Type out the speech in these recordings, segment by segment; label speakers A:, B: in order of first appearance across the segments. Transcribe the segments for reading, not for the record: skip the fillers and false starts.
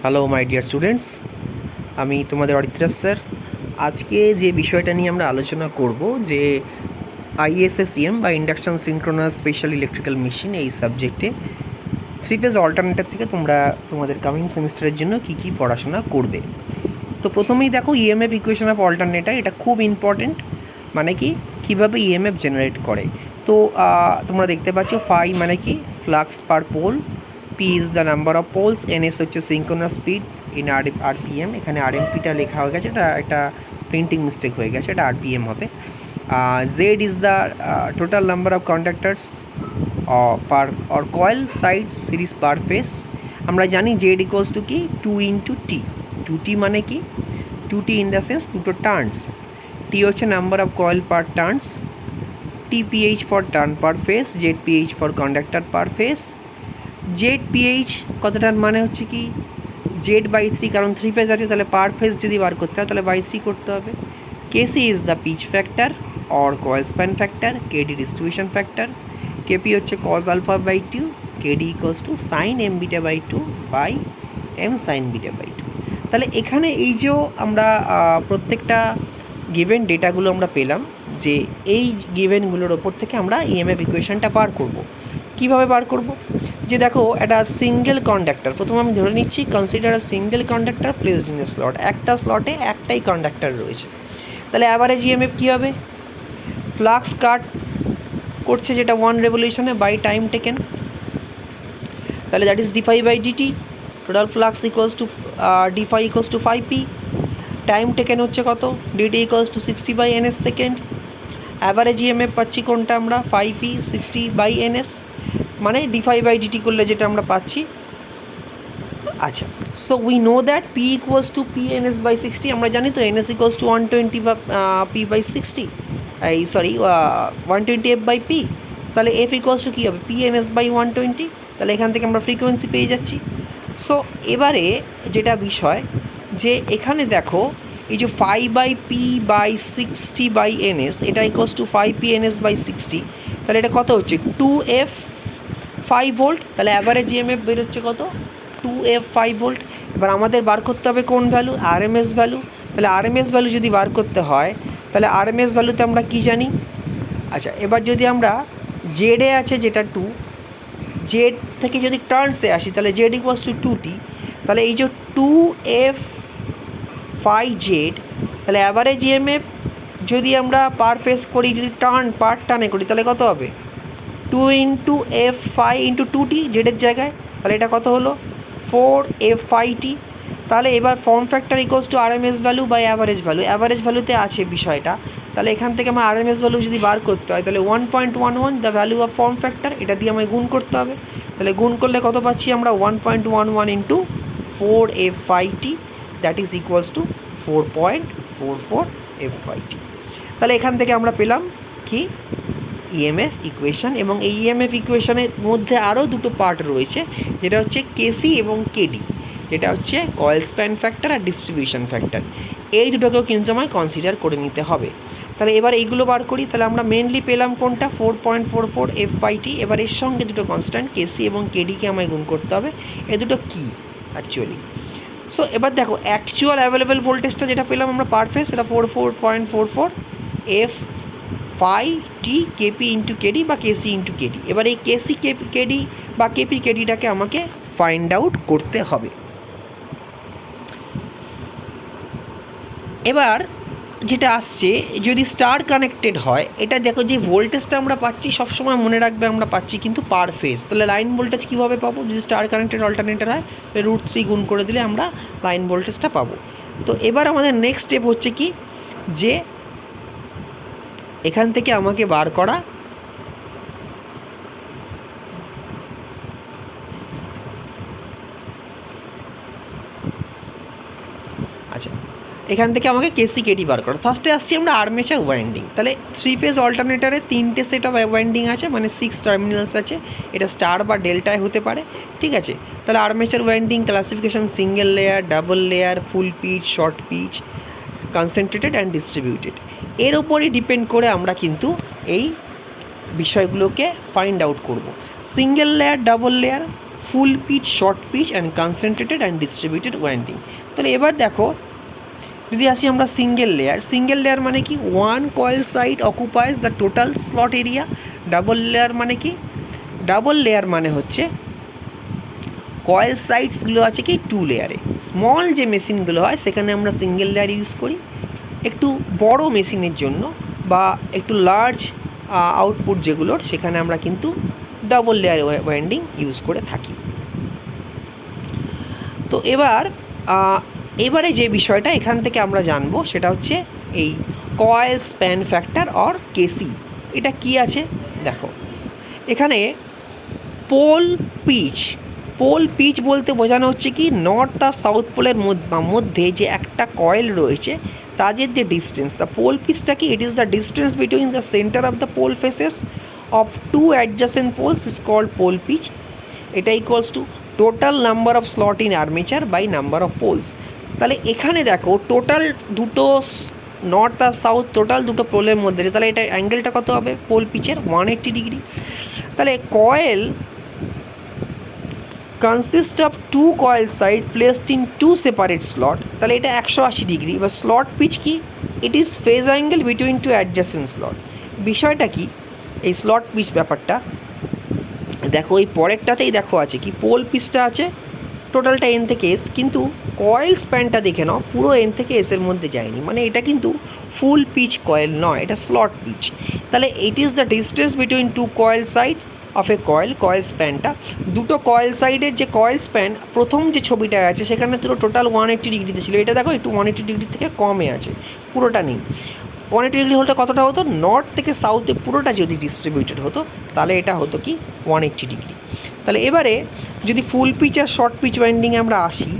A: Hello my dear students, আমি তোমাদের অরিত্রাজ sir. আজকে যে বিষয়টা নিয়ে আমরা আলোচনা করব যে আইএসএসইএম বা induction synchronous special electrical machine, এই সাবজেক্টে থ্রি ফেজ অল্টারনেটর থেকে তোমরা তোমাদের কামিং সেমিস্টারের জন্য কী কী পড়াশোনা করবে। তো প্রথমেই দেখো ইএমএফ ইকুয়েশন অফ অল্টারনেটর, এটা খুব ইম্পর্টেন্ট। মানে কি, কীভাবে ইএমএফ জেনারেট করে। তো তোমরা দেখতে পাচ্ছ ফাই মানে কি, flux per pole, P is the number of poles, N S হচ্ছে সিঙ্ক্রোনাস স্পিড ইন আরপিএম। এখানে আরএমপিটা লেখা হয়ে গেছে, এটা একটা প্রিন্টিং মিস্টেক হয়ে গেছে, এটা আরপিএম হবে। Z is the total number of conductors per or coil sides series per face. আমরা জানি জেড ইকুয়ালস টু কি, 2 × টি। 2T মানে কি, 2T ইন দ্য সেন্স দুটো টার্নস। টি হচ্ছে number of coil per turns, TPH for turn per phase, ZPH for conductor per phase. ZPH কতটার মানে হচ্ছে কি, Z/3, কারণ 3 ফেজ আছে, তাহলে পার ফেজ যদি বার করতে হয় তাহলে বাই 3 করতে হবে। KC is the pitch factor or coil span factor, KD distribution factor, KP হচ্ছে cos alpha by 2, KD equals to sine M beta by 2 by M sine beta by 2। তাহলে এখানে এই যে আমরা প্রত্যেকটা গিভেন ডেটাগুলো আমরা পেলাম, যে এই গিভেনগুলোর ওপর থেকে আমরা ইএমএফ ইকুয়েশনটা বার করব। কীভাবে বার করব, যে দেখো একটা সিঙ্গেল কন্ডাক্টর, প্রথমে আমি ধরে নিচ্ছি consider a single conductor placed in a slot, একটা স্লটে একটাই কন্ডাক্টর রয়েছে। তাহলে অ্যাভারেজ ইএমএফ কী হবে, ফ্লাক্স কাট করছে যেটা 1 রেভলিউশনে বাই টাইম টেকেন, তাহলে that is d∅/dt, total flux equals to d∅ equals to 5p, time taken হচ্ছে কত, dt equals to 60/ns second. Average EMF পাচ্ছি কোনটা আমরা, 5p 60/ns, মানে d∅/dt করলে যেটা আমরা পাচ্ছি। আচ্ছা, so we know that p equals to p/ns/60, আমরা জানি তো ns ইকুয়ালস টু 120 বা p/60, এই সরি 120f/p। তাহলে f ইকুয়ালস টু কী হবে, p/ns/120। তাহলে এখান থেকে আমরা ফ্রিকোয়েন্সি পেয়ে যাচ্ছি। সো এবারে যেটা বিষয়, যে এখানে দেখো এই যে 5/p/60/ns, এটা ইকুয়ালস টু 5p/ns/60, তাহলে এটা কত হচ্ছে 2f 5 ভোল্ট। তাহলে অ্যাভারেজ ইএমএফ বেরোচ্ছে কত, 2f 5 ভোল্ট। এবার আমাদের বার করতে হবে কোন ভ্যালু, আরএমএস ভ্যালু। তাহলে আরএমএস ভ্যালু যদি বার করতে হয়, তাহলে আরএমএস ভ্যালুতে আমরা কী জানি। আচ্ছা, এবার যদি আমরা জেডে আছে যেটা 2, জেড থেকে যদি টার্নসে আসি, তাহলে জেড ইকুয়ালস টু 2t, তাহলে এই যে 2f 5 জেড, তাহলে অ্যাভারেজ ইএমএফ যদি আমরা পার ফেস করি, যদি পার টার্নে করি, তাহলে কত হবে, 2 × f5 × 2t জেডের জায়গায়, তাহলে এটা কত হলো 4f5t। তাহলে এবার form factor equals to RMS value by average value, average ভ্যালুতে আছে বিষয়টা। তাহলে এখান থেকে আমার আরএমএস ভ্যালু যদি বার করতে হয়, তাহলে 1.11 the value of form factor, এটা দিয়ে আমায় গুণ করতে হবে। তাহলে গুণ করলে কত পাচ্ছি আমরা, 1.11 × 4f5t, that is equals to 4.44f5t। তাহলে এখান থেকে আমরা পেলাম কি, ইএমএফ ইকুয়েশন। এবং এই ইএমএফ ইকুয়েশনের মধ্যে আরও দুটো পার্ট রয়েছে, যেটা হচ্ছে কেসি এবং কেডি, যেটা হচ্ছে কয়েল স্প্যান ফ্যাক্টর আর ডিস্ট্রিবিউশন ফ্যাক্টর। এই দুটোকেও কিন্তু আমায় কনসিডার করে নিতে হবে। তাহলে এবার এইগুলো বার করি, তাহলে আমরা মেনলি পেলাম কোনটা, 4.44f/t। এবার এর সঙ্গে দুটো কনস্ট্যান্ট কেসি এবং কেডিকে আমায় গুণ করতে হবে। এ দুটো কী অ্যাকচুয়ালি। সো এবার দেখো অ্যাকচুয়াল অ্যাভেলেবেল ভোল্টেজটা যেটা পেলাম আমরা পার ফেস, সেটা 44.44 f5t কেপি ইন্টু কেডি বা কেসি ইন্টু কেডি। এবার এই কেসি কেডি বা কেপি কেডিটাকে আমাকে ফাইন্ড আউট করতে হবে। এবার যেটা আসছে, যদি স্টার কানেক্টেড হয়, এটা দেখো যে ভোল্টেজটা আমরা পাচ্ছি, সবসময় মনে রাখবে আমরা পাচ্ছি কিন্তু পার ফেজ। তাহলে লাইন ভোল্টেজ কীভাবে পাবো, যদি স্টার কানেক্টেড অল্টারনেটর হয়, তাহলে √3 গুণ করে দিলে আমরা লাইন ভোল্টেজটা পাবো। তো এবার আমাদের নেক্সট স্টেপ হচ্ছে কি, যে এখান থেকে আমাকে বার করা আচ্ছা, এখান থেকে আমাকে কেসি কেডি বার করা। ফার্স্টে আসছি আমরা আর্মেচার ওয়াইন্ডিং। তাহলে 3 ফেজ অল্টারনেটারে 3টে সেট অফ ওয়াইন্ডিং আছে, মানে 6 টার্মিনালস আছে। এটা স্টার বা ডেল্টায় হতে পারে, ঠিক আছে। তাহলে armature winding classification, single layer, double layer, full pitch, short pitch, concentrated and distributed, এর ওপরই ডিপেন্ড করে আমরা কিন্তু এই বিষয়গুলোকে ফাইন্ড আউট করব। Single layer, double layer, full pitch, short pitch and concentrated and distributed winding. তাহলে এবার দেখো, যদি আসি আমরা সিঙ্গেল লেয়ার মানে কি, one coil side অকুপাইজ the total slot area. Double layer মানে কি, ডাবল লেয়ার মানে হচ্ছে কয়েল সাইডসগুলো আছে কি টু লেয়ারে। স্মল যে মেশিনগুলো হয় সেখানে আমরা সিঙ্গেল লেয়ার ইউজ করি, একটু বড় মেশিনের জন্য বা একটু লার্জ আউটপুট যেগুলোর, সেখানে আমরা কিন্তু ডাবল লেয়ার ওয়াইন্ডিং ইউজ করে থাকি। তো এবারে যে বিষয়টা এখান থেকে আমরা জানবো সেটা হচ্ছে এই কয়েল স্প্যান ফ্যাক্টর অর কেসি। এটা কি আছে দেখো, এখানে পোল পিচ বলতে বোঝানো হচ্ছে কি, নর্থ আর সাউথ পোলের মধ্যে যে একটা কয়েল রয়েছে তাদের যে ডিস্টেন্স, দ্য পোল পিচটা কি, it is the distance between the centre of the pole faces of two adjacent poles is called pole pitch. এটা equals to total number of slot in armature by number of poles. তাহলে এখানে দেখো total দুটো north আর south total দুটো পোলের মধ্যে, তাহলে এটা অ্যাঙ্গেলটা কত হবে পোল পিচের, 180 ডিগ্রি। তাহলে coil consist of two coil side placed in two separate slot, তাহলে এটা 180 ডিগ্রি। এবার স্লট পিচ কি, it is phase angle between two adjacent slot. বিষয়টা কি এই স্লট পিচ ব্যাপারটা, দেখো এই পরেরটাতেই দেখো আছে কি, পোল পিচটা আছে টোটালটা এন থেকে এস, কিন্তু কয়েল স্প্যানটা দেখে নাও পুরো এন থেকে এসের মধ্যে যায়নি, মানে এটা কিন্তু ফুল পিচ কয়েল নয়, এটা স্লট পিচ। তাহলে it is the distance between two coil side of a coil স্প্যানটা, দুটো কয়েল সাইডের যে কয়েল স্প্যান প্রথম যে ছবিটা আছে সেখানে পুরো টোটাল 180 ডিগ্রিতে ছিল, এটা দেখো একটু 180 ডিগ্রি থেকে কমে আছে, পুরোটা নেই। 180 ডিগ্রি হলে কতটা হতো, নর্থ থেকে সাউথে পুরোটা যদি ডিস্ট্রিবিউটেড হতো তাহলে এটা হতো কি 180 ডিগ্রি। তাহলে এবারে যদি ফুল পিচ আর শর্ট পিচ ওয়াইন্ডিংয়ে আমরা আসি,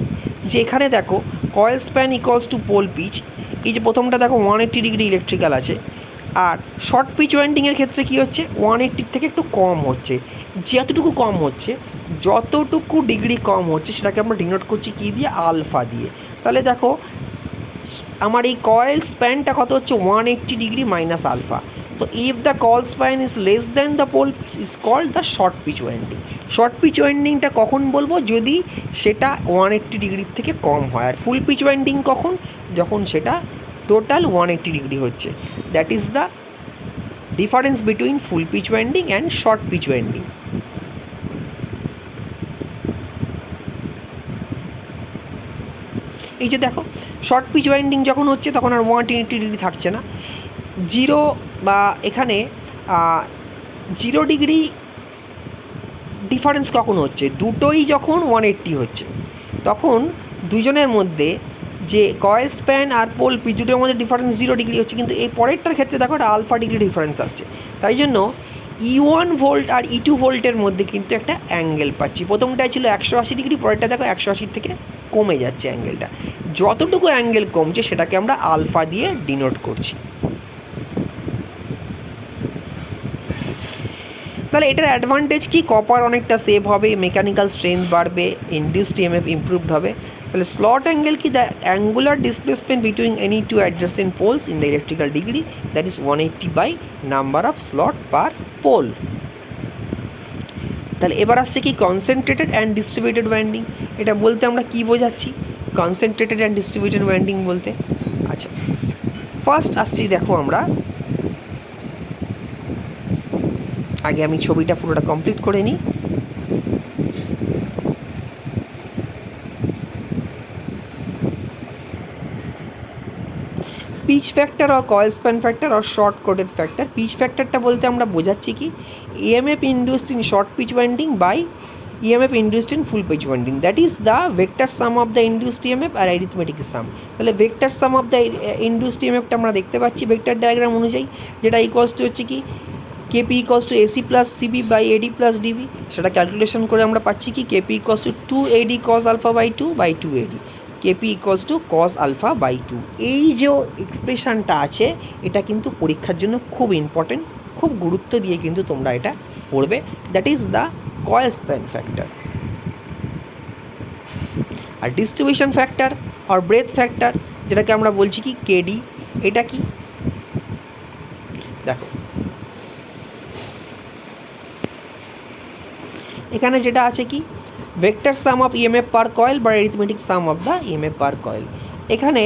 A: যে এখানে দেখো coil span equals to pole pitch, এই যে প্রথমটা দেখো 180 ডিগ্রি ইলেকট্রিক্যাল আছে, আর শর্ট পিচ ওয়াইন্ডিংয়ের ক্ষেত্রে কী হচ্ছে 180 থেকে একটু কম হচ্ছে, যতটুকু কম হচ্ছে, যতটুকু ডিগ্রি কম হচ্ছে সেটাকে আমরা ডিনোট করছি কী দিয়ে, আলফা দিয়ে। তাহলে দেখো আমার এই কয়েল স্প্যানটা কত হচ্ছে 180 ডিগ্রি মাইনাস আলফা। তো if the coil span is less than the pole pitch is called the short pitch winding. Short pitch ওয়াইন্ডিংটা কখন বলবো, যদি সেটা 180 ডিগ্রির থেকে কম হয়। আর ফুল পিচ ওয়াইন্ডিং কখন, যখন সেটা টোটাল 180 ডিগ্রি হচ্ছে। That is the difference between full pitch winding and short pitch winding. এই যে দেখো শর্ট পিচ ওয়াইন্ডিং যখন হচ্ছে তখন আর 180 ডিগ্রি থাকছে না, জিরো বা এখানে 0 ডিগ্রি ডিফারেন্স কখন হচ্ছে, দুটোই যখন 180 হচ্ছে তখন দুজনের মধ্যে যে কয়েল স্প্যান আর পোল পিচ দুটোর মধ্যে ডিফারেন্স 0 ডিগ্রি হচ্ছে। কিন্তু এই পরেরটার ক্ষেত্রে দেখো একটা আলফা ডিগ্রি ডিফারেন্স আসছে, তাই জন্য E1 ভোল্ট আর E2 ভোল্টের মধ্যে কিন্তু একটা অ্যাঙ্গেল পাচ্ছি। প্রথমটায় ছিল 180 ডিগ্রি, পরেরটা দেখো 180 থেকে কমে যাচ্ছে অ্যাঙ্গেলটা, যতটুকু অ্যাঙ্গেল কমছে সেটাকে আমরা আলফা দিয়ে ডিনোট করছি। তাহলে এটার অ্যাডভান্টেজ কি, কপার অনেকটা সেভ হবে, মেকানিক্যাল স্ট্রেংথ বাড়বে, ইনডিউসড ইএমএফ ইমপ্রুভড হবে। তাহলে স্লট অ্যাঙ্গেল কি, the angular displacement between any two adjacent poles in the electrical degree, that is 180 by number of slot per pole. তাহলে এবার আসছে কি কনসেন্ট্রেটেড অ্যান্ড ডিস্ট্রিবিউটেড ওয়াইন্ডিং। এটা বলতে আমরা কি বোঝাচ্ছি, কনসেন্ট্রেটেড অ্যান্ড ডিস্ট্রিবিউটেড ওয়াইন্ডিং বলতে, আচ্ছা ফার্স্ট আসছি দেখো আমরা, আগে আমি ছবিটা পুরোটা কমপ্লিট করে নিই। পিচ ফ্যাক্টর আর কয়েল স্প্যান ফ্যাক্টর আর শর্ট কোটেড ফ্যাক্টর। পিচ ফ্যাক্টরটা বলতে আমরা বোঝাচ্ছি কি, EMF induced in short pitch winding by EMF induced in full pitch winding, that is the vector sum of the induced EMF আর অ্যারিথমেটিক সাম। তাহলে vector sum of the induced ইএমএফটা আমরা দেখতে পাচ্ছি ভেক্টর ডায়াগ্রাম অনুযায়ী, যেটা equals to হচ্ছে কি KP equals to AC plus CB by AD plus DB. সেটা ক্যালকুলেশন করে আমরা পাচ্ছি কি KP equals to 2AD cos alpha by 2 by 2AD, KP equals to cos alpha by 2। এই যে এক্সপ্রেশনটা আছে এটা কিন্তু পরীক্ষার জন্য খুব ইম্পর্টেন্ট, খুব গুরুত্ব দিয়ে কিন্তু তোমরা এটা পড়বে। That is the coil span factor. আর ডিস্ট্রিবিউশন ফ্যাক্টর আর ব্রেথ ফ্যাক্টর, যেটাকে আমরা বলছি কি কেডি, এটা কি দেখো এখানে যেটা আছে কি vector sum of EMF per coil বা arithmetic sum of the EMF per coil. এখানে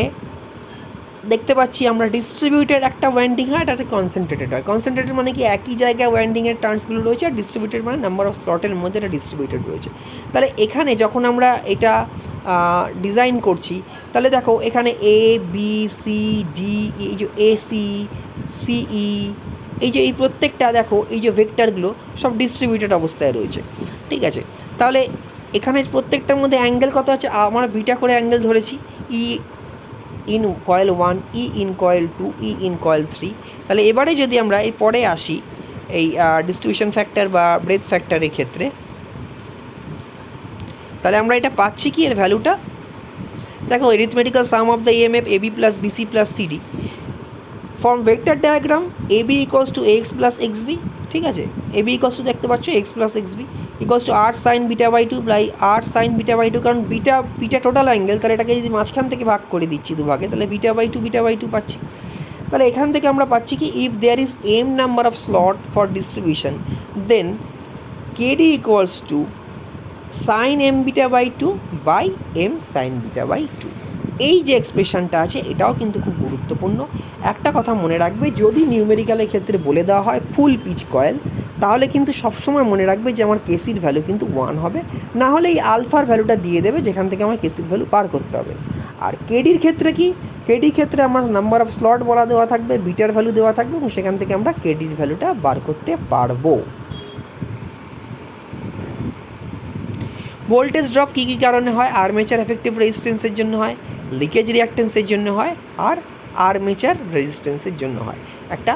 A: দেখতে পাচ্ছি আমরা ডিস্ট্রিবিউটেড একটা ওয়াইন্ডিং হয়, এটা কনসেন্ট্রেটেড হয়। কনসেন্ট্রেটেড মানে কি একই জায়গায় ওয়াইন্ডিংয়ের টার্নসগুলো রয়েছে, আর ডিস্ট্রিবিউটেড মানে নাম্বার অফ স্লটের মধ্যে এটা ডিস্ট্রিবিউটেড রয়েছে। তাহলে এখানে যখন আমরা এটা ডিজাইন করছি, তাহলে দেখো এখানে এ বি সি ডি, এই যে এসি সিই, এই প্রত্যেকটা দেখো এই যে ভেক্টরগুলো সব ডিস্ট্রিবিউটেড অবস্থায় রয়েছে, ঠিক আছে। তাহলে এখানে প্রত্যেকটার মধ্যে অ্যাঙ্গেল কত আছে, আমরা বিটা করে অ্যাঙ্গেল ধরেছি, E in coil 1, E in coil 2, E in coil 3। তাহলে এবারে যদি আমরা এই পরে আসি এই ডিস্ট্রিবিউশন ফ্যাক্টর বা ব্রেথ ফ্যাক্টরের ক্ষেত্রে, তাহলে আমরা এটা পাচ্ছি কি এর ভ্যালুটা দেখো, arithmetical sum of the EMF AB plus BC plus CD form vector diagram AB equals to X plus X B, ঠিক আছে। এবি ইকুয়ালস টু দেখতে পাচ্ছ X plus X B equals to R sine beta by 2 by R sine beta by 2, কারণ beta total angle, তাহলে এটাকে যদি মাঝখান থেকে ভাগ করে দিচ্ছি দুভাগে, তাহলে বিটা বাই টু পাচ্ছি। তাহলে এখান থেকে আমরা পাচ্ছি কি if there is M number of slot for distribution then KD equals to sine M beta by 2 by M sine beta by 2। এই যে এক্সপ্রেশনটা আছে এটাও কিন্তু খুব গুরুত্বপূর্ণ। একটা কথা মনে রাখবে, যদি নিউমেরিক্যালের ক্ষেত্রে বলে দেওয়া হয় ফুল পিচ কয়েল, তাহলে কিন্তু সবসময় মনে রাখবে যে আমার কেসির ভ্যালু কিন্তু 1 হবে, না হলে এই আলফার ভ্যালুটা দিয়ে দেবে যেখান থেকে আমার কেসির ভ্যালু পার করতে হবে। আর কেডির ক্ষেত্রে কি, কেডির ক্ষেত্রে আমার নাম্বার অফ স্লট বলা দেওয়া থাকবে, বিটার ভ্যালু দেওয়া থাকবে, এবং সেখান থেকে আমরা কেডির ভ্যালুটা বার করতে পারবো। ভোল্টেজ ড্রপ কী কী কারণে হয়, আর্মেচার এফেক্টিভ রেজিস্ট্যান্সের জন্য হয়, লিকেজ রিঅ্যাক্টেন্সের জন্য হয়, আর আর্মেচার রেজিস্ট্যান্সের জন্য হয় একটা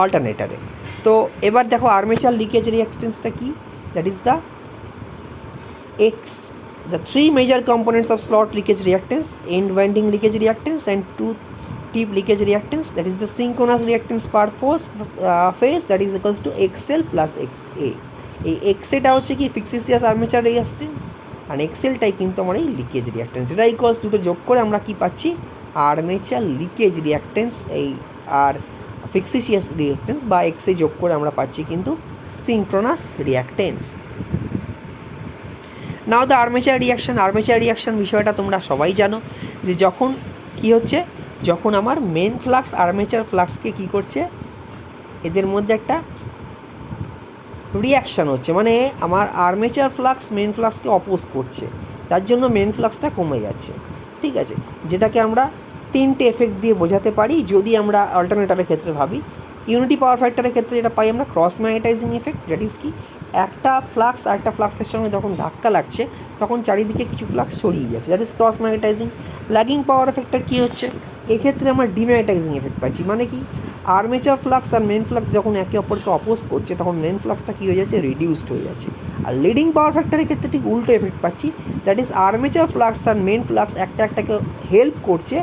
A: অল্টারনেটারে। তো এবার দেখো আর্মেচার লিকেজ রিঅ্যাক্টেন্সটা কি, that is the the three major components of slot leakage reactance: end winding leakage reactance and tooth tip leakage reactance, that is the synchronous reactance per phase, that is equals to XL plus XA। এই এক্সএটা হচ্ছে কি ফিক্সিসিয়াস armature reactance, আর এক্সএলটাই কিন্তু আমার এই leakage reactance. এটা equals দুটো যোগ করে আমরা কি পাচ্ছি, আর্মেচার লিকেজ রিঅ্যাক্টেন্স, এই আর ফিক্সিসিয়াস রিঅ্যাক্টেন্স বা এক্সএ যোগ করে আমরা পাচ্ছি কিন্তু synchronous reactance. Now the armature reaction বিষয়টা তোমরা সবাই জানো, যে যখন কি হচ্ছে, যখন আমার মেন ফ্লাক্স আর্মেচার ফ্লাক্সকে কি করছে, এদের মধ্যে একটা রিয়াকশান হচ্ছে, মানে আমার আর্মেচার ফ্লাক্স মেন ফ্লাক্সকে অপোজ করছে, তার জন্য মেন ফ্লাক্সটা কমে যাচ্ছে, ঠিক আছে। যেটাকে আমরা তিনটে এফেক্ট দিয়ে বোঝাতে পারি যদি আমরা অল্টারনেটারের ক্ষেত্রে ভাবি। ইউনিটি পাওয়ার ফ্যাক্টরের ক্ষেত্রে যেটা পাই আমরা cross magnetizing effect, that is কি একটা ফ্লাক্স আর একটা ফ্লাক্সের সঙ্গে যখন ধাক্কা লাগছে তখন চারিদিকে কিছু ফ্লাক্স ছড়িয়ে যাচ্ছে, that is cross magnetising. Lagging power এফেক্টটা কী হচ্ছে, এক্ষেত্রে আমরা ডিম্যাগনেটাইজিং এফেক্ট পাচ্ছি, মানে কি আর্মেচার ফ্লাক্স আর মেন ফ্লাক্স যখন একে অপরকে অপোজ করছে তখন মেন ফ্লাক্সটা কী হয়ে যাচ্ছে, রিডিউসড হয়ে যাচ্ছে। আর লিডিং পাওয়ার ফ্যাক্টরের ক্ষেত্রে ঠিক উল্টো এফেক্ট পাচ্ছি, দ্যাট ইজ আর্মেচার ফ্লাক্স আর মেন ফ্লাক্স একটাকে হেল্প করছে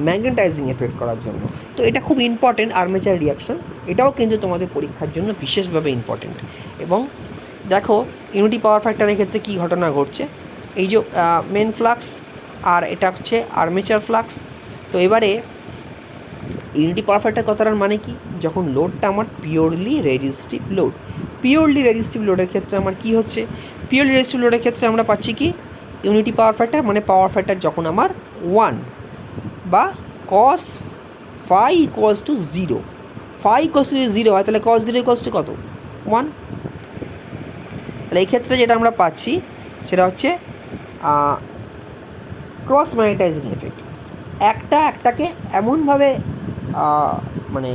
A: ম্যাগনেটাইজিং এফেক্ট করার জন্য। তো এটা খুব ইম্পর্টেন্ট আর্মেচার রিয়াকশন, এটাও কিন্তু তোমাদের পরীক্ষার জন্য বিশেষভাবে ইম্পর্টেন্ট। এবং দেখো ইউনিটি পাওয়ার ফ্যাক্টরের ক্ষেত্রে কী ঘটনা ঘটছে, এই যে মেন ফ্লাক্স আর এটা হচ্ছে আর্মেচার ফ্লাক্স। তো এবারে ইউনিটি পাওয়ার ফ্যাক্টর কথাটার মানে কি, যখন লোডটা আমার পিওরলি রেজিস্টিভ লোডের ক্ষেত্রে আমার কি হচ্ছে, পিওরলি রেজিস্টিভ লোডের ক্ষেত্রে আমরা পাচ্ছি কি ইউনিটি পাওয়ার ফ্যাক্টর, মানে পাওয়ার ফ্যাক্টর যখন আমার 1 বা cos phi equals to 0, phi equals to 0 হয়, তাহলে cos 0 ইকুয়ালস টু কত, 1। তাহলে এই ক্ষেত্রে যেটা আমরা পাচ্ছি সেটা হচ্ছে ক্রস ম্যাগনেটাইজিং এফেক্ট, একটাকে এমনভাবে মানে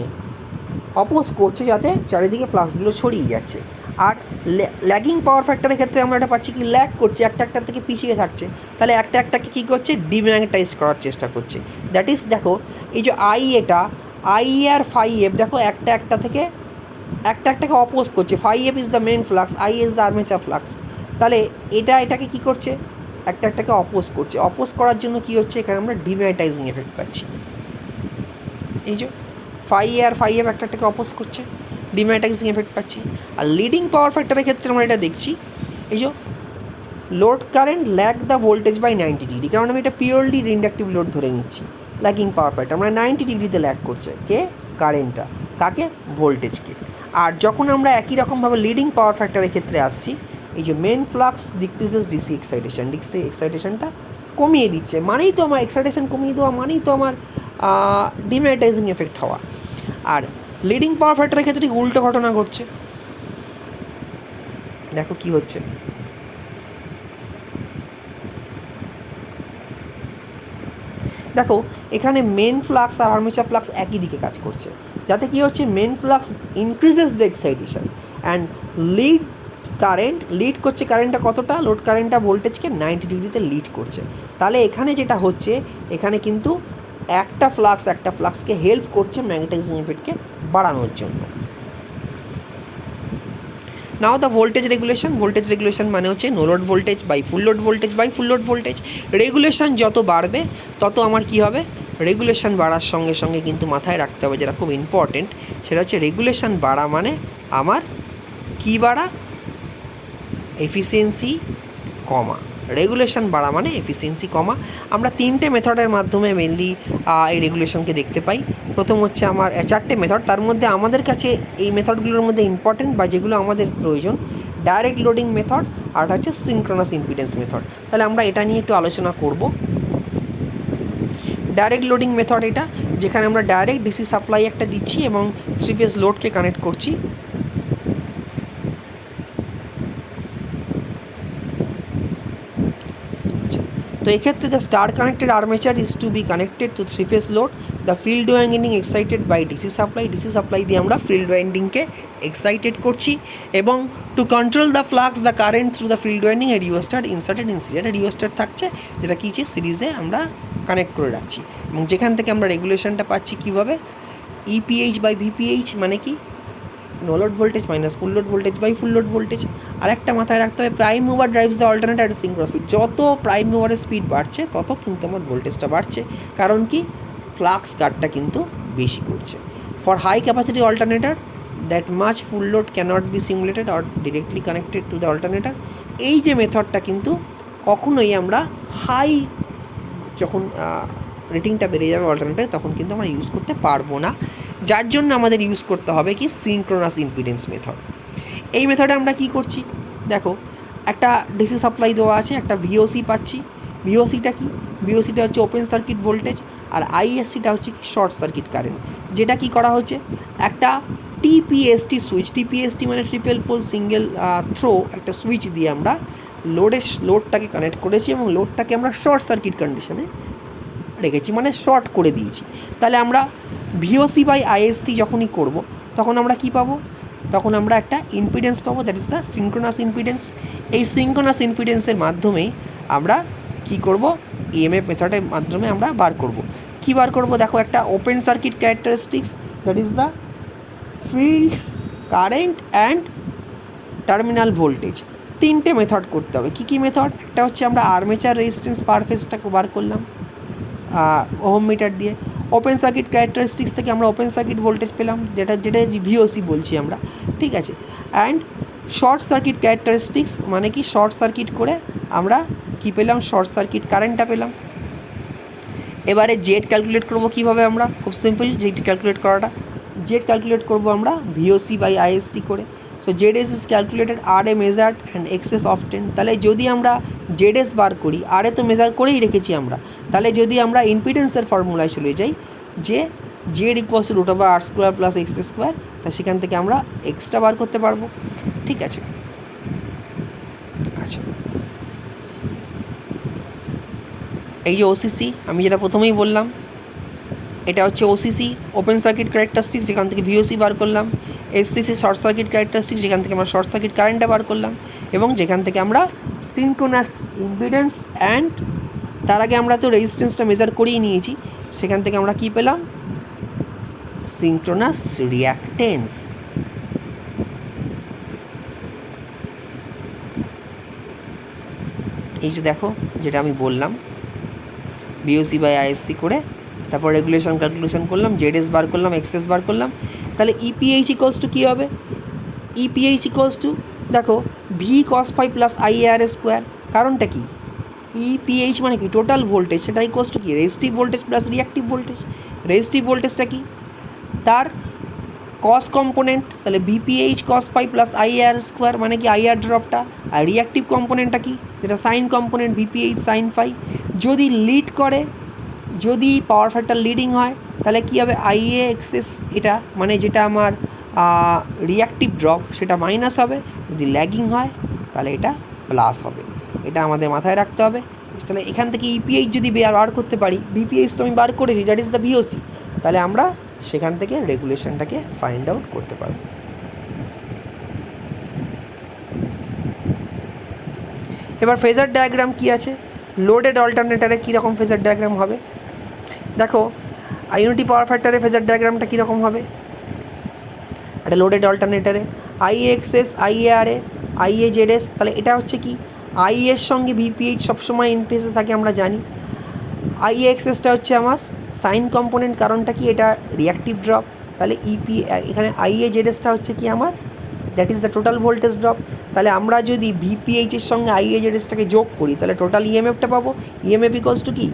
A: অপোজ করছে যাতে চারিদিকে ফ্লাক্সগুলো ছড়িয়ে যাচ্ছে। আর ল্যাগিং পাওয়ার ফ্যাক্টরের ক্ষেত্রে আমরা এটা পাচ্ছি কি ল্যাগ করছে, একটা থেকে পিছিয়ে থাকছে, তাহলে একটাকে কী করছে, ডিম্যাগনেটাইজ করার চেষ্টা করছে। দ্যাট ইজ দেখো এই যে আই আর ফাই এফ, দেখো একটাকে অপোজ করছে, phi F is the main flux, I is the armature flux. তাহলে এটাকে কী করছে, একটাকে অপোজ করছে, অপোজ করার জন্য কী হচ্ছে, এখানে আমরা ডিম্যাগনেটাইজিং এফেক্ট পাচ্ছি। এই যে ফাই এফ একটাকে অপোজ করছে, ডিম্যাগনেটাইজিং এফেক্ট পাচ্ছি। আর লিডিং পাওয়ার ফ্যাক্টরের ক্ষেত্রে আমরা এটা দেখছি, এই যে load current lag the voltage by 90 degree, কারণ আমি এটা পিওরলি ইন্ডাকটিভ লোড ধরে নিচ্ছি। ল্যাগিং পাওয়ার ফ্যাক্টর আমরা 90 ডিগ্রিতে ল্যাগ করছে, কে, কারেন্টটা, কাকে, ভোল্টেজকে। আর যখন আমরা একই রকমভাবে লিডিং পাওয়ার ফ্যাক্টরের ক্ষেত্রে আসছি, এই যে মেন ফ্লাক্স ডিক্রিজেস ডিসি এক্সাইটেশনটা কমিয়ে দিচ্ছে, মানেই তো আমার এক্সাইটেশন কমিয়ে দেওয়া মানেই তো আমার ডিম্যাগনেটাইজিং এফেক্ট হওয়া। আর লিডিং পাওয়ার ফ্যাক্টরের ক্ষেত্রে ঠিক উল্টো ঘটনা ঘটছে। দেখো কি হচ্ছে, দেখো এখানে মেন ফ্লাক্স আর আর্মেচার ফ্লাক্স একই দিকে কাজ করছে, যাতে কি হচ্ছে main flux increases the excitation and lead করছে কারেন্টটা কতটা, লোড কারেন্টটা ভোল্টেজকে 90 ডিগ্রিতে লিড করছে। তাহলে এখানে যেটা হচ্ছে, এখানে কিন্তু একটা ফ্লাক্সকে হেল্প করছে ম্যাগনেটাইজিং ইফেক্টকে বাড়ানোর জন্য। নাও দ্য ভোল্টেজ রেগুলেশন মানে হচ্ছে no load voltage by full load voltage. Regulation যত বাড়বে তত আমার কি হবে, রেগুলেশন বাড়ার সঙ্গে সঙ্গে কিন্তু মাথায় রাখতে হবে যেটা খুব ইম্পর্টেন্ট, সেটা হচ্ছে রেগুলেশন বাড়া মানে আমার কি বাড়া, এফিসিয়েন্সি কমা। রেগুলেশন বাড়া মানে এফিসিয়েন্সি কমা। আমরা 3টে মেথডের মাধ্যমে মেনলি এই রেগুলেশনকে দেখতে পাই। প্রথম হচ্ছে আমার 4টে মেথড, তার মধ্যে আমাদের কাছে এই মেথডগুলোর মধ্যে ইম্পর্টেন্ট বা যেগুলো আমাদের প্রয়োজন, ডাইরেক্ট লোডিং মেথড আর হচ্ছে সিনক্রোনাস ইম্পিডেন্স মেথড। তাহলে আমরা এটা নিয়ে একটু আলোচনা করব। ডাইরেক্ট লোডিং মেথড এটা, যেখানে আমরা ডাইরেক্ট ডিসি সাপ্লাই একটা দিচ্ছি এবং 3 ফেজ লোডকে কানেক্ট করছি। তো এক্ষেত্রে the star connected armature is to be connected to 3 phase load, the field winding excited by DC supply দিয়ে আমরা ফিল্ড ওয়াইন্ডিংকে এক্সাইটেড করছি, এবং to control the flux the current through the field winding a rheostat inserted in series. Rheostat থাকছে যেটা কি সিরিজে আমরা কানেক্ট করে রাখছি, এবং যেখান থেকে আমরা রেগুলেশনটা পাচ্ছি কীভাবে, ইপিএইচ বাই ভিপিএইচ মানে কি, no load voltage minus full load voltage by full load voltage. আর একটা মাথায় রাখতে হবে, prime mover drives the alternator at synchronous speed. যত প্রাইম মুভারের স্পিড বাড়ছে তত কিন্তু আমার ভোল্টেজটা বাড়ছে, কারণ কি ফ্লাক্স কাটটা কিন্তু বেশি করছে। For high capacity alternator that much full load cannot be simulated or directly connected to the alternator. এই যে মেথডটা কিন্তু কখনোই আমরা হাই যখন রেটিংটা বেড়ে যাবে অল্টারনেটর, তখন কিন্তু আমরা ইউজ করতে পারবো না, যার জন্য আমাদের ইউজ করতে হবে কি সিনক্রোনাস ইম্পিডেন্স মেথড। এই মেথডে আমরা কি করছি, দেখো একটা ডিসি সাপ্লাই দেওয়া আছে, একটা ভিওসি পাচ্ছি। ভিওসিটা কি, ভিওসিটা হচ্ছে ওপেন সার্কিট ভোল্টেজ, আর আইএসসিটা হচ্ছে কি শর্ট সার্কিট কারেন্ট। যেটা কি করা হচ্ছে, একটা টিপিএসটি সুইচ, টিপিএসটি মানে ট্রিপল পোল সিঙ্গেল থ্রো একটা সুইচ দিয়ে আমরা লোডটাকে কানেক্ট করেছি, এবং লোডটাকে আমরা শর্ট সার্কিট কন্ডিশনে রেখেছি, মানে শর্ট করে দিয়েছি। তাহলে আমরা ভিওসি বাই আইএসসি যখনই করব, তখন আমরা কি পাবো, তখন আমরা একটা ইম্পিডেন্স পাবো, that is the synchronous impedance. এই সিনক্রোনাস ইম্পিডেন্সের মাধ্যমেই আমরা কি করব, ইএমএফ মেথডের মাধ্যমে আমরা বার করব। কি বার করব, দেখো একটা open circuit characteristics, that is the field current and terminal voltage. 3টে মেথড করতে হবে। কী মেথড, একটা হচ্ছে আমরা আর্মেচার রেজিস্ট্যান্স পার ফেজটাকে বার করলাম ওহম মিটার দিয়ে। ওপেন সার্কিট ক্যারেক্টারিস্টিক্স থেকে আমরা ওপেন সার্কিট ভোল্টেজ পেলাম, যেটা ভিওসি বলছি আমরা, ঠিক আছে। অ্যান্ড শর্ট সার্কিট ক্যারেক্টারিস্টিক্স মানে কি, শর্ট সার্কিট করে আমরা কি পেলাম, শর্ট সার্কিট কারেন্টটা পেলাম। এবারে জেড ক্যালকুলেট করবো কীভাবে, আমরা খুব সিম্পল জেড ক্যালকুলেট করাটা, জেড ক্যালকুলেট করবো আমরা ভিওসি বাই আইএসসি করে। So Z S is calculated R A measured and XS often. তাহলে যদি আমরা জেড এস বার করি, আর এ তো মেজার করেই রেখেছি আমরা, তাহলে যদি আমরা ইম্পিডেন্সের ফর্মুলায় চলে যাই, যে Z equals to root over R square plus X square, তা সেখান থেকে আমরা এক্সটা বার করতে পারবো, ঠিক আছে। আচ্ছা, এই যে ওসিসি আমি যেটা প্রথমেই বললাম, এটা হচ্ছে ওসিসি ওপেন সার্কিট ক্যারেক্টারিস্টিক্স, যেখান থেকে ভিওসি বার করলাম। এসসিসি শর্ট সার্কিট ক্যারেক্টারিস্টিক্স, যেখান থেকে আমরা শর্ট সার্কিট কারেন্টটা বার করলাম, এবং যেখান থেকে আমরা সিনক্রোনাস ইম্পিডেন্স অ্যান্ড তার আগে আমরা তো রেজিস্ট্যান্সটা মেজার করেই নিয়েছি, সেখান থেকে আমরা কী পেলাম, সিনক্রোনাস রিঅ্যাকটেন্স। এই যে দেখো যেটা আমি বললাম, ভিওসি বাই আইএসসি করে, তারপর রেগুলেশন ক্যালকুলেশন করলাম, জেডএস বার করলাম, এক্সএস বার করলাম। তাহলে ইপিএইচ ইকোয়ালস টু কী হবে, ইপিএইচ ইকোয়ালস টু দেখো V cos phi plus IAR square. কারণটা কি, ইপিএইচ মানে কি টোটাল ভোল্টেজ, সেটা ইকোয়ালস টু কি resistive voltage plus reactive voltage. Resistive ভোল্টেজটা কি, তার কস কম্পোনেন্ট, তাহলে VPH cos pi plus IAR square, মানে কি আইআর ড্রপটা। আর রিয়াক্টিভ কম্পোনেন্টটা কি, যেটা sine component VPH sine phi. যদি লিড করে, যদি পাওয়ার ফ্যাক্টর লিডিং হয়, তাহলে কী হবে, আইএ এক্সেস এটা মানে যেটা আমার রিয়াক্টিভ ড্রপ সেটা মাইনাস হবে। যদি ল্যাগিং হয় তাহলে এটা প্লাস হবে। এটা আমাদের মাথায় রাখতে হবে। তাহলে এখান থেকে ইপিএইচ যদি বার করতে পারি, ভিপিএইচ তো আমি বার করেছি, দ্যাট ইজ দ্য ভিওসি, তাহলে আমরা সেখান থেকে রেগুলেশনটাকে ফাইন্ড আউট করতে পারবো। এবার ফেজার ডায়াগ্রাম কি আছে, লোডেড অল্টারনেটারে কীরকম ফেজার ডায়াগ্রাম হবে দেখো। ইউনিটি পাওয়ার ফ্যাক্টরে ফেজার ডায়াগ্রামটা কীরকম হবে, একটা loaded অল্টারনেটারে IA XS IA R এ আইএ জেড এস, তাহলে এটা হচ্ছে কি আইএর সঙ্গে ভিপিএইচ সবসময় ইনফেসে থাকে আমরা জানি। আইএ এক্সএসটা হচ্ছে আমার সাইন কম্পোনেন্ট, কারণটা কি এটা রিয়াক্টিভ ড্রপ। তাহলে এখানে আইএ জেড এসটা হচ্ছে কি আমার, that is the total voltage drop. তাহলে আমরা যদি ভিপিএইচের সঙ্গে আইএ জেড এসটাকে যোগ করি তাহলে টোটাল ইএমএফটা পাবো। ইএমএফ ইকুয়ালস টু কি,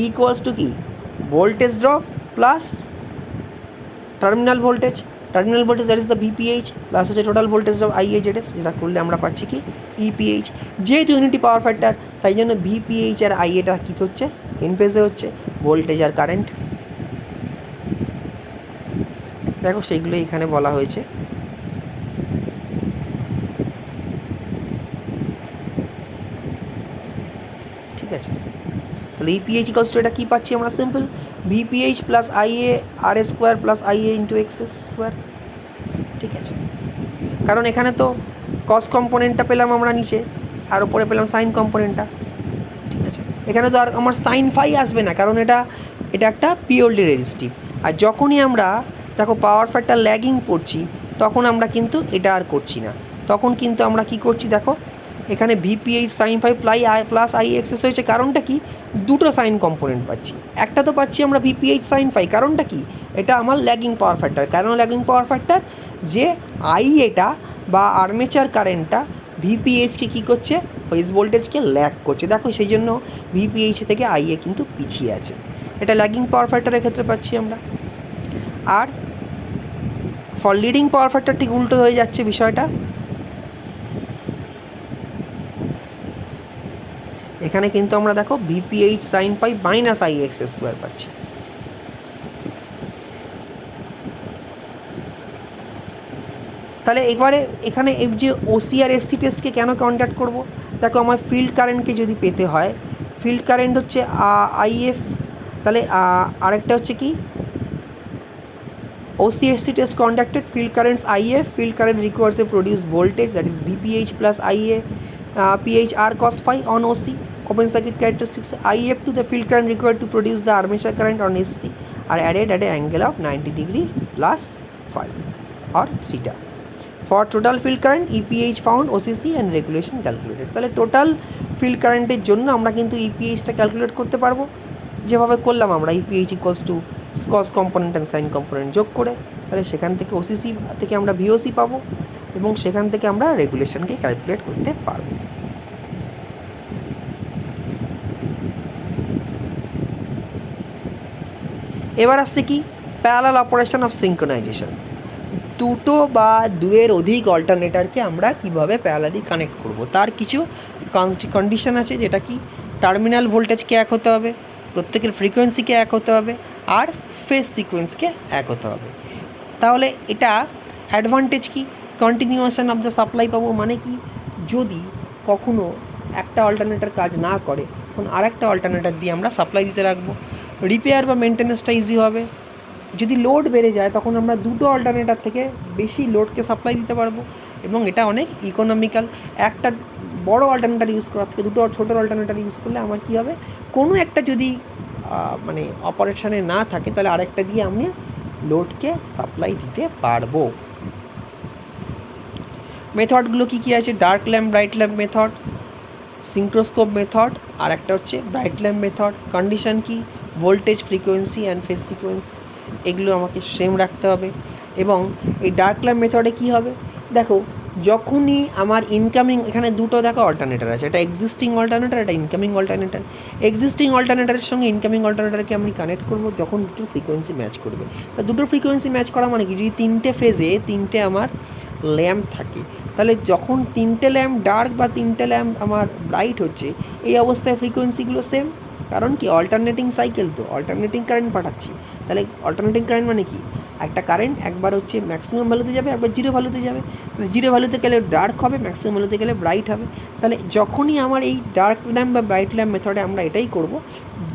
A: ইকুয়ালস টু কি voltage drop plus terminal voltage, that is the VPH plus হচ্ছে total voltage drop IA Z S, যেটা করলে আমরা পাচ্ছি কি ইপিএইচ। যেহেতু ইউনিটি পাওয়ার ফ্যাক্টর তাই জন্য ভিপিএইচ আর আইএটা কী হচ্ছে, ইন ফেজে হচ্ছে, ভোল্টেজ আর কারেন্ট। দেখো সেইগুলো এখানে বলা হয়েছে। ঠিক আছে, তাহলে ইপিএইচ ইকুয়ালস টু এটা কী পাচ্ছি আমরা, simple VPH plus IA R A square plus IA into X square. ঠিক আছে, কারণ এখানে তো কস কম্পোনেন্টটা পেলাম আমরা নিচে, আর উপরে পেলাম সাইন কম্পোনেন্টটা। ঠিক আছে, এখানে তো আর আমার সাইন ফাই আসবে না, কারণ এটা একটা পিওরলি রেজিস্টিভ। আর যখনই আমরা দেখো পাওয়ার ফ্যাক্টর ল্যাগিং পড়ছি, তখন আমরা কিন্তু এটা আর করছি না, তখন কিন্তু আমরা কি করছি দেখো, এখানে VPH sine phi plus I XS হয়েছে, কারণটা কি দুটো সাইন কম্পোনেন্ট পাচ্ছি। একটা তো পাচ্ছি আমরা ভিপিএইচ সাইন ফাই, কারণটা কি এটা আমার ল্যাগিং পাওয়ার ফ্যাক্টর। কেন ল্যাগিং পাওয়ার ফ্যাক্টর, যে আই এটা বা আর্মেচার কারেন্টটা ভিপিএইচকে কী করছে, ফেজ ভোল্টেজকে ল্যাগ করছে। দেখো সেই জন্য ভিপিএইচ থেকে আইএ কিন্তু পিছিয়ে আছে, এটা ল্যাগিং পাওয়ার ফ্যাক্টরের ক্ষেত্রে পাচ্ছি আমরা। আর ফর লিডিং পাওয়ার ফ্যাক্টর ঠিক উল্টো হয়ে যাচ্ছে বিষয়টা, এখানে কিন্তু আমরা দেখো VPH sine pi minus I x square পাচ্ছি। তাহলে এবারে এখানে এই যে ওসি আর এসসি টেস্টকে কেন কন্ডাক্ট করব, দেখো আমার ফিল্ড কারেন্টকে যদি পেতে হয়, ফিল্ড কারেন্ট হচ্ছে আইএফ, তাহলে আরেকটা হচ্ছে কি OCSC test conducted, field currents IF, field current requires a produce voltage, that is VPH plus IA PH R cos phi on OC. Open circuit characteristics, IF to the field current required to produce the armature current on SC are added at an angle of 90 degree plus phi or theta. For total field current, EPH found, OCC and regulation calculated. তাহলে total field কারেন্টের জন্য আমরা কিন্তু ইপিএইচটা calculate করতে পারবো, যেভাবে করলাম আমরা EPH equals to cos component and sine component যোগ করে। তাহলে সেখান থেকে ওসিসি থেকে আমরা ভিওসি পাবো এবং সেখান থেকে আমরা রেগুলেশনকে ক্যালকুলেট করতে পারবো। এবার আসছে কি প্যারালাল অপারেশন অফ সিঙ্ক্রোনাইজেশন। দুটো বা দুয়ের অধিক অল্টারনেটারকে আমরা কিভাবে প্যারালালি কানেক্ট করব, তার কিছু কন্ডিশন আছে, যেটা কি টার্মিনাল ভোল্টেজকে এক হতে হবে, প্রত্যেকের ফ্রিকোয়েন্সিকে এক হতে হবে, আর ফেজ সিকোয়েন্সকে এক হতে হবে। তাহলে এটা অ্যাডভান্টেজ কি, কন্টিনিউয়েশন অফ দ্য সাপ্লাই পাবো। মানে কি, যদি কখনো একটা অল্টারনেটার কাজ না করে তখন আরেকটা অল্টারনেটার দিয়ে আমরা সাপ্লাই দিতে রাখবো, রিপেয়ার বা মেনটেন্যান্সটা ইজি হবে। যদি লোড বেড়ে যায় তখন আমরা দুটো অল্টারনেটার থেকে বেশি লোডকে সাপ্লাই দিতে পারবো এবং এটা অনেক ইকোনমিক্যাল। একটা বড় অল্টারনেটার ইউজ করার থেকে দুটো ছোটো অল্টারনেটার ইউজ করলে আমার কী হবে, কোনো একটা যদি মানে অপারেশনে না থাকে তাহলে আরেকটা দিয়ে আমি লোডকে সাপ্লাই দিতে পারবো। মেথডগুলো কী কী আছে, dark lamp bright lamp method, synchroscope method, আর একটা হচ্ছে ব্রাইট ল্যাম্প মেথড। কন্ডিশন কি, voltage, frequency and phase sequence, এগুলো আমাকে সেম রাখতে হবে। এবং এই ডার্ক ল্যাম্প মেথডে কী হবে, দেখো যখনই আমার ইনকামিং, এখানে দুটো দেখো অল্টারনেটার আছে, একটা এক্সিস্টিং অল্টারনেটার, একটা ইনকামিং অল্টারনেটার। এক্সিস্টিং অল্টারনেটারের সঙ্গে ইনকামিং অল্টারনেটারকে আমি কানেক্ট করব যখন দুটো ফ্রিকোয়েন্সি ম্যাচ করবে। তা দুটো ফ্রিকোয়েন্সি ম্যাচ করা মানে কি, যদি তিনটে ফেজে তিনটে আমার ল্যাম্প থাকে, তাহলে যখন তিনটে ল্যাম্প ডার্ক বা তিনটে ল্যাম্প আমার ব্রাইট হচ্ছে, এই অবস্থায় ফ্রিকোয়েন্সিগুলো সেম। কারণ কি, অল্টারনেটিং সাইকেল, তো অল্টারনেটিং কারেন্ট পাঠাচ্ছি। তাহলে অল্টারনেটিং কারেন্ট মানে কি, একটা কারেন্ট একবার হচ্ছে ম্যাক্সিমাম ভ্যালুতে যাবে, একবার জিরো ভ্যালুতে যাবে। তাহলে জিরো ভ্যালুতে গেলে ডার্ক হবে, ম্যাক্সিমাম ভ্যালুতে গেলে ব্রাইট হবে। তাহলে যখনই আমার এই ডার্ক ল্যাম্প বা ব্রাইট ল্যাম্প মেথডে আমরা এটাই করব,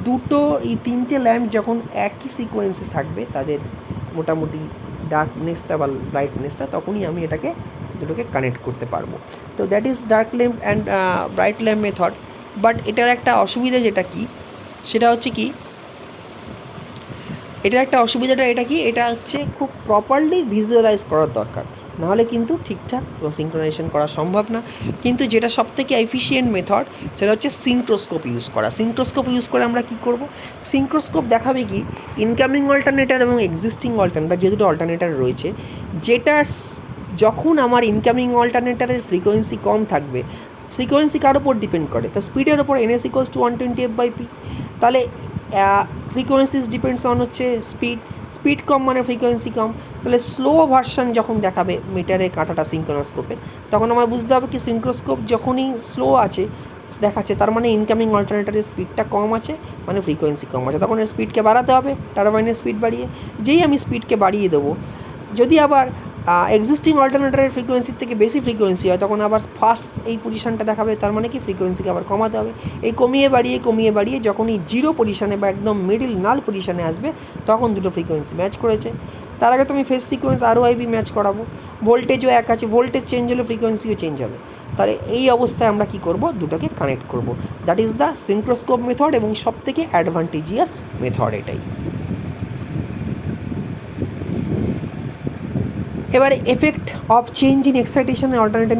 A: দুটো এই তিনটে ল্যাম্প যখন একই সিকোয়েন্সে থাকবে, তাদের মোটামুটি ডার্কনেসটা বা ব্রাইটনেসটা, তখনই আমি এটাকে দুটোকে কানেক্ট করতে পারবো। তো that is dark lamp and bright lamp method. But এটার একটা অসুবিধা, যেটা কি, সেটা হচ্ছে কি, এটার একটা অসুবিধাটা এটা কি, এটা হচ্ছে খুব প্রপারলি ভিজুয়ালাইজ করার দরকার, নাহলে কিন্তু ঠিকঠাক সিঙ্ক্রোনাইজেশন করা সম্ভব না। কিন্তু যেটা সবথেকে এফিশিয়েন্ট মেথড, সেটা হচ্ছে সিঙ্ক্রোস্কোপ ইউজ করা। সিঙ্ক্রোস্কোপ ইউজ করে আমরা কী করব, সিঙ্ক্রোস্কোপ দেখাবে কি, ইনকামিং অল্টারনেটার এবং এক্সিস্টিং অল্টারনেটার, যে দুটো অল্টারনেটার রয়েছে, যেটা যখন আমার ইনকামিং অল্টারনেটারের ফ্রিকোয়েন্সি কম থাকবে, ফ্রিকোয়েন্সি কার ওপর ডিপেন্ড করে, তো স্পিডের ওপর, NS = 120 f/p। তাহলে ফ্রিকোয়েন্সিস ডিপেন্ডস অন হচ্ছে স্পিড কম মানে ফ্রিকোয়েন্সি কম। তাহলে স্লো ভার্সান যখন দেখাবে মিটারের কাঁটাটা সিঙ্ক্রোনোস্কোপের, তখন আমার বুঝতে হবে কি, সিঙ্ক্রোস্কোপ যখনই স্লো আছে দেখাচ্ছে, তার মানে ইনকামিং অল্টারনেটারের স্পিডটা কম আছে, মানে ফ্রিকোয়েন্সি কম আছে। তখন এর স্পিডকে বাড়াতে হবে, টারবাইনের স্পিড বাড়িয়ে। যেই আমি স্পিডকে বাড়িয়ে দেবো, যদি আবার এক্সিস্টিং অল্টারনেটারের ফ্রিকোয়েন্সির থেকে বেশি ফ্রিকোয়েন্সি হয়, তখন আবার ফার্স্ট এই পজিশনটা দেখাবে, তার মানে কি, ফ্রিকোয়েন্সিকে আবার কমাতে হবে। এই কমিয়ে বাড়িয়ে যখন এই জিরো পজিশনে বা একদম মিডিল নাল পজিশনে আসবে, তখন দুটো ফ্রিকোয়েন্সি ম্যাচ করেছে। তার আগে তো আমি ফেজ সিকোয়েন্স ROIB ম্যাচ করাবো, ভোল্টেজও এক আছে, ভোল্টেজ চেঞ্জ হলে ফ্রিকোয়েন্সিও চেঞ্জ হবে। তাহলে এই অবস্থায় আমরা কি করব, দুটোকে কানেক্ট করব। That is the synchroscope method, এবং সবথেকে অ্যাডভান্টেজিয়াস মেথড এটাই। এবারে এফেক্ট অফ চেঞ্জ ইন এক্সাইটেশনে অল্টারনেটিং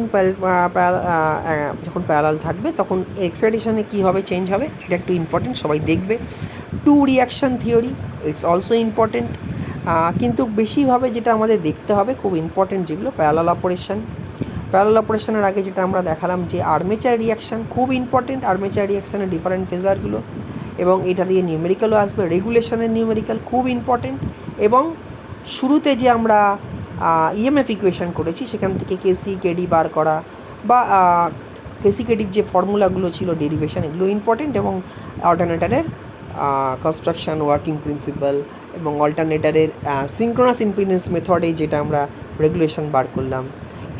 A: যখন প্যারালাল থাকবে, তখন এক্সাইটেশনে কী হবে, চেঞ্জ হবে, এটা একটু ইম্পর্টেন্ট, সবাই দেখবে। Two reaction theory, it's also important. কিন্তু বেশিভাবে যেটা আমাদের দেখতে হবে, খুব ইম্পর্টেন্ট যেগুলো, প্যারালাল অপারেশনের আগে যেটা আমরা দেখালাম, যে আর্মেচার রিয়াকশান খুব ইম্পর্টেন্ট। আর্মেচার রিয়াকশানের ডিফারেন্ট ফেজারগুলো, এবং এটা দিয়ে নিউমেরিক্যালও আসবে, রেগুলেশনের নিউমেরিক্যাল খুব ইম্পর্টেন্ট। এবং শুরুতে যে আমরা EMF ইকুয়েশান করেছি, সেখান থেকে KC KD বার করা, বা KC KDর যে ফর্মুলাগুলো ছিল, ডেরিভেশন, এগুলো ইম্পর্টেন্ট। এবং অল্টারনেটারের কনস্ট্রাকশান, ওয়ার্কিং প্রিন্সিপাল, এবং অল্টারনেটারের সিঙ্ক্রোনাস ইম্পিডেন্স মেথডে যেটা আমরা রেগুলেশন বার করলাম,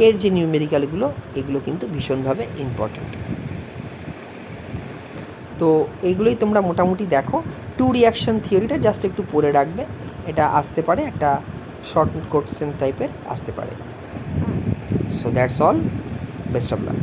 A: এর যে নিউমেরিক্যালগুলো, এগুলো কিন্তু ভীষণভাবে ইম্পর্টেন্ট। তো এইগুলোই তোমরা মোটামুটি দেখো। টু রিয়াকশান থিওরিটা জাস্ট একটু পড়ে রাখবে, এটা আসতে পারে, একটা শর্ট কোশ্চেন টাইপের আসতে পারে। So that's all, best of luck.